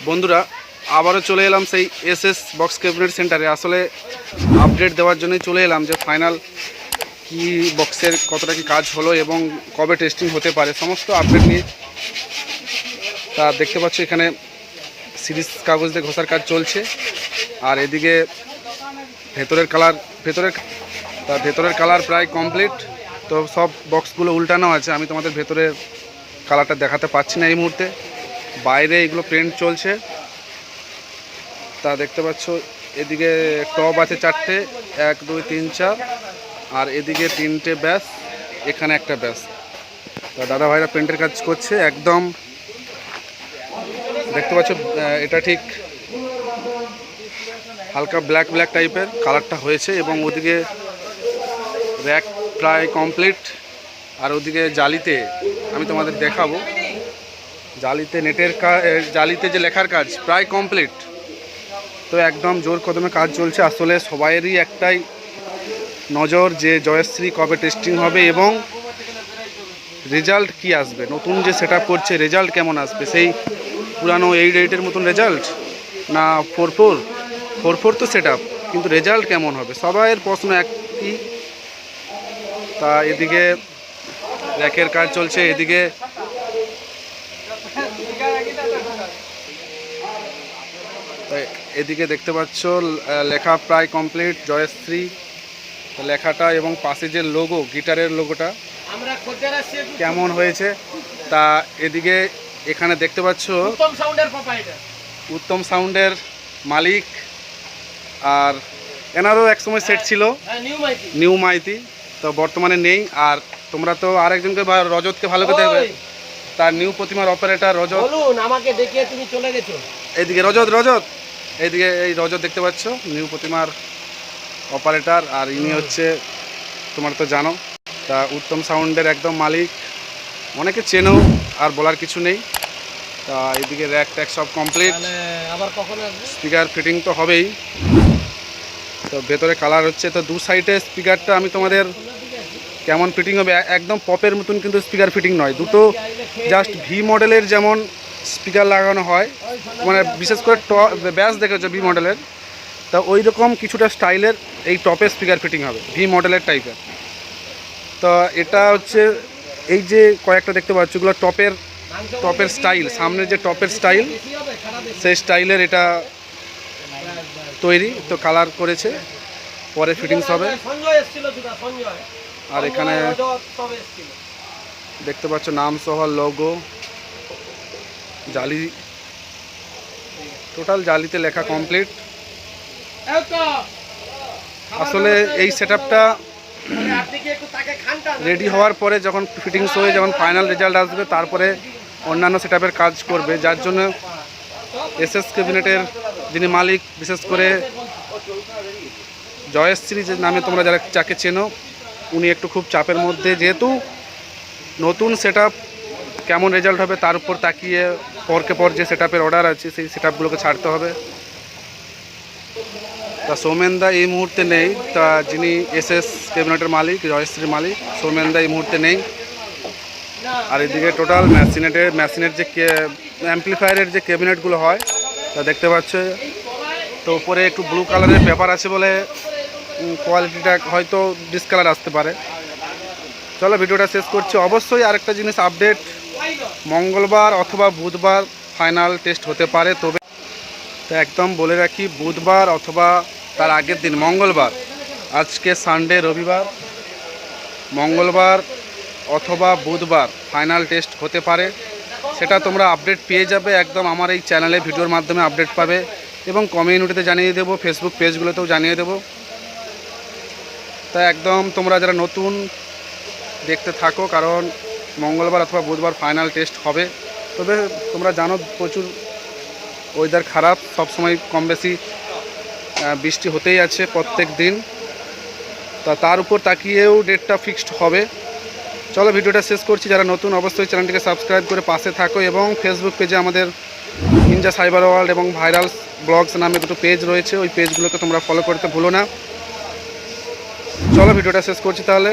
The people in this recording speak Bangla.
বন্ধুরা আবারও চলে এলাম সেই এসএস বক্স ক্যাবিনেট সেন্টারে। আসলে আপডেট দেওয়ার জন্যই চলে এলাম যে ফাইনাল কি বক্সের কতটা কি কাজ হলো এবং কবে টেস্টিং হতে পারে সমস্ত আপডেট নিয়ে। তা দেখতে পাচ্ছ এখানে সিরিজ কাগজ দিয়ে ঘষার কাজ চলছে, আর এদিকে ভেতরের কালার প্রায় কমপ্লিট। তো সব বক্সগুলো উল্টানো আছে, আমি তোমাদের ভেতরের কালারটা দেখাতে পাচ্ছি না এই মুহূর্তে। বাইরে এগুলো পেন্ট চলছে। তা দেখতে পাচ্ছ এদিকে টপ আছে 4টে, 1 2 3 4, আর এদিকে 3টে ব্যাস, এখানে একটা ব্যাস। তা দাদা ভাইরা পেন্টের কাজ করছে। একদম দেখতে পাচ্ছ এটা ঠিক হালকা ব্ল্যাক টাইপের কালারটা হয়েছে, এবং ওদিকে র্যাক প্রায় কমপ্লিট। আর ওদিকে জালিতে আমি তোমাদের দেখাবো, জালিতে নেটের কাজ, জালিতে যে লেখার কাজ প্রায় কমপ্লিট। তো একদম জোর কদমে কাজ চলছে। আসলে সবাইয়েরই একটাই নজর যে জয়শ্রী কবে টেস্টিং হবে এবং রেজাল্ট কি আসবে, নতুন যে সেট আপ করছে রেজাল্ট কেমন আসবে, সেই পুরানো 8-8-এর মতন রেজাল্ট না 4-4 তো সেট আপ, কিন্তু রেজাল্ট কেমন হবে সবাইয়ের প্রশ্ন একই। তা এদিকে র্যাকের কাজ চলছে, এদিকে দেখতে পাচ্ছ লেখা প্রায় কমপ্লিট জয়শ্রী লেখাটা, এবং পাশে যে লোগো গিটারের লোগোটা কেমন হয়েছে। তা এদিকে এখানে দেখতে পাচ্ছ উত্তম সাউন্ডের মালিক, আর এনারও একসময় সেট ছিল নিউ মাইতি, তো বর্তমানে নেই। আর তোমরা তো আরেকজনকে রজতকে ভালো করে দেখবে, তার নিউ প্রতিমার অপারেটর রজত। আমাকে দেখিয়ে তুমি চলে গেছো। এইদিকে রজত এইদিকে এই রজত দেখতে পাচ্ছ নিউ প্রতিমার অপারেটর, আর ইনি হচ্ছে তোমার তো জানো। তা উত্তম সাউন্ডের একদম মালিক, অনেকে চেনো, আর বলার কিছু নেই। তা এইদিকে র্যাক ট্যাক সব কমপ্লিট, আবার কখন স্পিকার ফিটিং তো হবেই। তো ভেতরে কালার হচ্ছে। তো দু সাইডে স্পিকারটা আমি তোমাদের কেমন ফিটিং হবে, একদম পপের মতন কিন্তু স্পিকার ফিটিং নয়, দুটো জাস্ট ভি মডেলের যেমন স্পিকার লাগানো হয়, মানে বিশেষ করে ব্যাস দেখেছো ভি মডেলের, তা ওই রকম কিছুটা স্টাইলের এই টপে স্পিকার ফিটিং হবে ভি মডেলের টাইপের। তো এটা হচ্ছে এই যে কয়েকটা দেখতে পাচ্ছ এগুলো টপের স্টাইল, সামনে যে টপের স্টাইল সেই স্টাইলের এটা তৈরি। তো কালার করেছে, পরে ফিটিংস হবে। আর এখানে দেখতে পাচ্ছ নাম সহ লোগো, জালি টোটাল জালিতে লেখা কমপ্লিট। আসলে এই সেটআপটা রেডি হওয়ার পরে যখন ফিটিংস হয়ে যখন ফাইনাল রেজাল্ট আসবে, তারপরে অন্যান্য সেটআপের কাজ করবে, যার জন্য এসএস ক্যাবিনেটের যিনি মালিক, বিশেষ করে জয়শ্রী যে নামে তোমরা যাকে চেনো, উনি একটু খুব চাপের মধ্যে, যেহেতু নতুন সেটআপ কেমন রেজাল্ট হবে তার উপর তাকিয়ে পরকে পর যে সেটআপের অর্ডার আছে সেই সেটআপগুলোকে ছাড়তে হবে। তা সৌমেনদা এই মুহূর্তে নেই, তা যিনি এসএস ক্যাবিনেটের মালিক জয়শ্রীর মালিক সৌমেনদা এই মুহূর্তে নেই। আর এদিকে টোটাল মেশিনের যে অ্যাম্পলিফায়ারের যে ক্যাবিনেটগুলো হয় তা দেখতে পাচ্ছ। তো উপরে একটু ব্লু কালারের পেপার আছে বলে কোয়ালিটিটা হয়তো ডিসকালার আসতে পারে। চলো ভিডিওটা শেষ করছি। অবশ্যই আরেকটা জিনিস আপডেট, মঙ্গলবার অথবা বুধবার ফাইনাল টেস্ট হতে পারে। তবে তো একদম বলে রাখি, বুধবার অথবা তার আগের দিন মঙ্গলবার, আজকে সানডে রবিবার, মঙ্গলবার অথবা বুধবার ফাইনাল টেস্ট হতে পারে। সেটা তোমরা আপডেট পেয়ে যাবে একদম আমার এই চ্যানেলে ভিডিওর মাধ্যমে আপডেট পাবে, এবং কমিউনিটিতে জানিয়ে দেবো, ফেসবুক পেজগুলোতেও জানিয়ে দেবো। তাই একদম তোমরা যারা নতুন দেখতে থাকো, কারণ মঙ্গলবার অথবা বুধবার ফাইনাল টেস্ট হবে। তবে তোমরা জানো প্রচুর ওয়েদার খারাপ, সবসময় কম বেশি বৃষ্টি হতেই আছে প্রত্যেক দিন। তার উপর তাকিয়েও ডেটটা ফিক্সড হবে। চলো ভিডিওটা শেষ করছি। যারা নতুন অবশ্যই চ্যানেলটিকে সাবস্ক্রাইব করে পাশে থাকো, এবং ফেসবুক পেজে আমাদের ইনজা সাইবার ওয়ার্ল্ড এবং ভাইরাল ব্লগস নামে দুটো পেজ রয়েছে, ওই পেজগুলোকে তোমরা ফলো করতে ভুলো না। চলো ভিডিওটা শেষ করছি তাহলে।